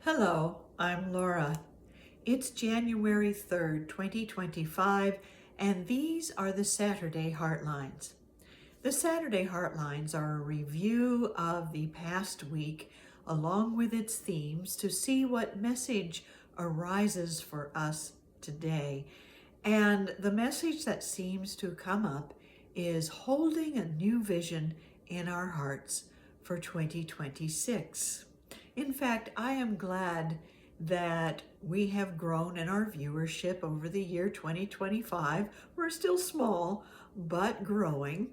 Hello, I'm Laura. It's January 3rd, 2025, and these are the Saturday Heartlines. The Saturday Heartlines are a review of the past week along with its themes to see what message arises for us today. And the message that seems to come up is holding a new vision in our hearts for 2026. In fact, I am glad that we have grown in our viewership over the year 2025. We're still small, but growing.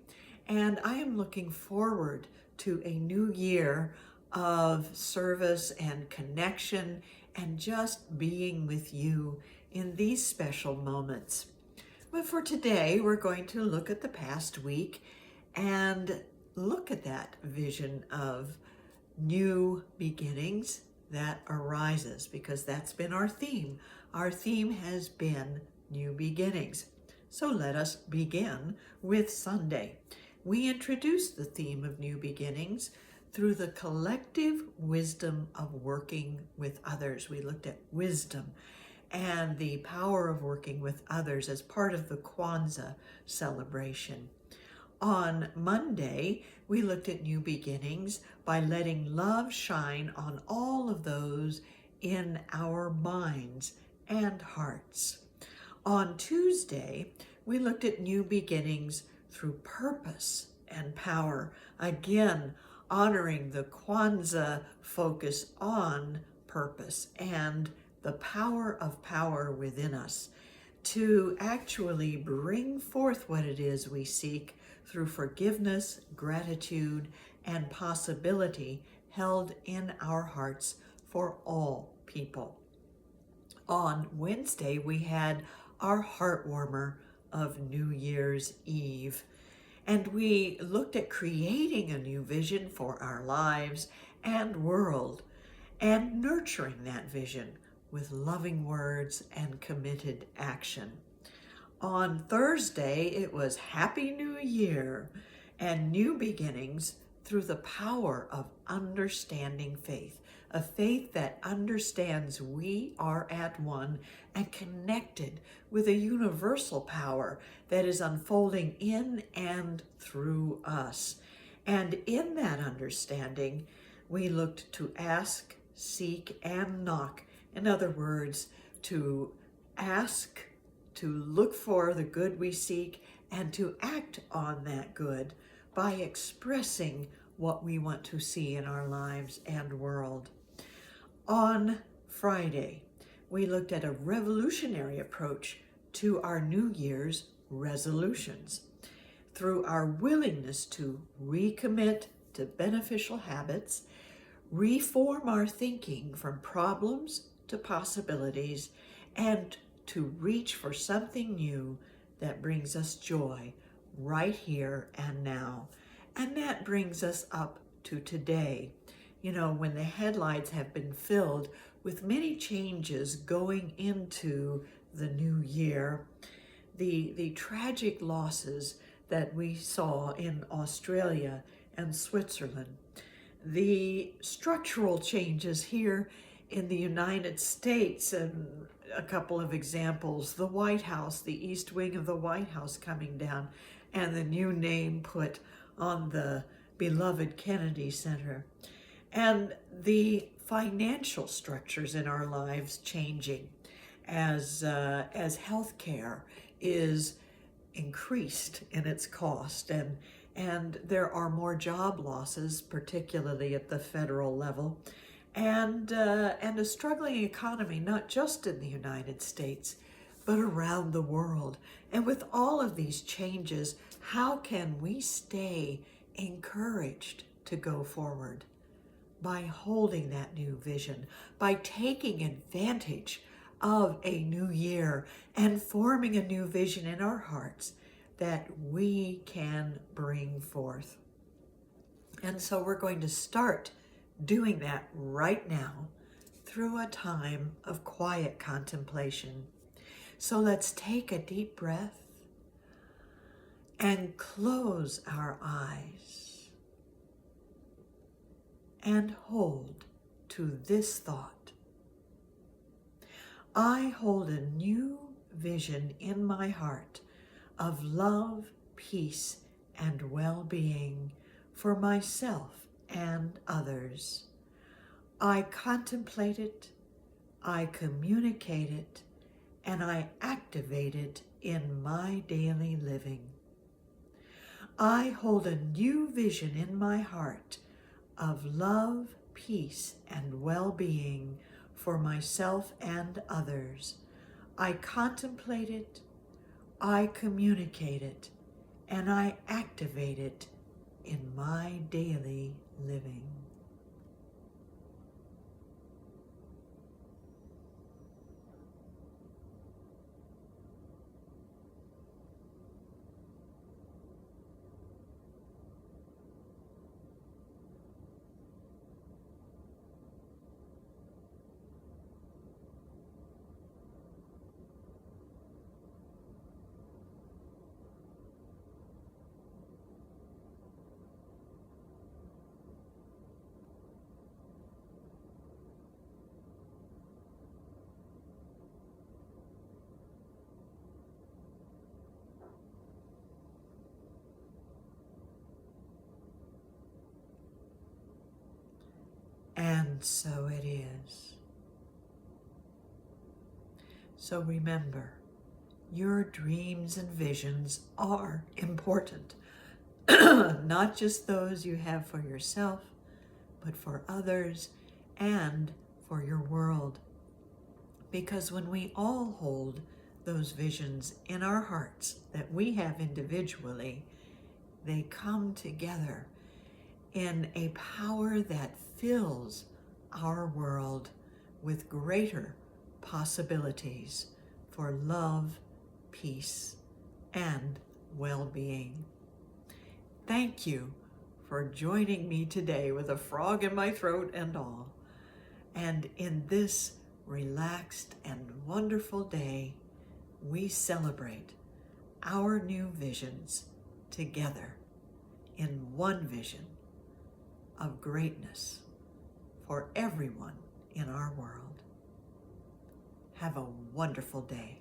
And I am looking forward to a new year of service and connection and just being with you in these special moments. But for today, we're going to look at the past week and look at that vision of new beginnings that arises, because that's been our theme. Our theme has been new beginnings. So let us begin with Sunday. We introduced the theme of new beginnings through the collective wisdom of working with others. We looked at wisdom and the power of working with others as part of the Kwanzaa celebration. On Monday, we looked at new beginnings by letting love shine on all of those in our minds and hearts. On Tuesday, we looked at new beginnings through purpose and power, again honoring the Kwanzaa focus on purpose and the power of power within us to actually bring forth what it is we seek through forgiveness, gratitude, and possibility held in our hearts for all people. On Wednesday, we had our heart warmer of New Year's Eve, and we looked at creating a new vision for our lives and world and nurturing that vision with loving words and committed action. On Thursday, it was Happy New Year and new beginnings through the power of understanding faith, a faith that understands we are at one and connected with a universal power that is unfolding in and through us. And in that understanding, we looked to ask, seek, and knock. In other words, to ask, to look for the good we seek, and to act on that good by expressing what we want to see in our lives and world. On Friday, we looked at a revolutionary approach to our New Year's resolutions through our willingness to recommit to beneficial habits, reform our thinking from problems to possibilities, and to reach for something new that brings us joy right here and now. And that brings us up to today, when the headlines have been filled with many changes going into the new year. The tragic losses that we saw in Australia and Switzerland, the structural changes here in the United States, and a couple of examples, the White House, the East Wing of the White House coming down, and the new name put on the beloved Kennedy Center, and the financial structures in our lives changing as healthcare is increased in its cost, and there are more job losses, particularly at the federal level, and a struggling economy, not just in the United States, but around the world. And with all of these changes, how can we stay encouraged to go forward? By holding that new vision, by taking advantage of a new year and forming a new vision in our hearts that we can bring forth. And so we're going to start doing that right now through a time of quiet contemplation. So let's take a deep breath and close our eyes and hold to this thought. I hold a new vision in my heart of love, peace, and well-being for myself and others. I contemplate it, I communicate it, and I activate it in my daily living. I hold a new vision in my heart of love, peace, and well-being for myself and others. I contemplate it, I communicate it, and I activate it in my daily living. And so it is. So remember, your dreams and visions are important. Not just those you have for yourself, but for others and for your world. Because when we all hold those visions in our hearts that we have individually, they come together in a power that fills our world with greater possibilities for love, peace, and well-being. Thank you for joining me today with a frog in my throat and all. And in this relaxed and wonderful day, we celebrate our new visions together in one vision of greatness for everyone in our world. Have a wonderful day.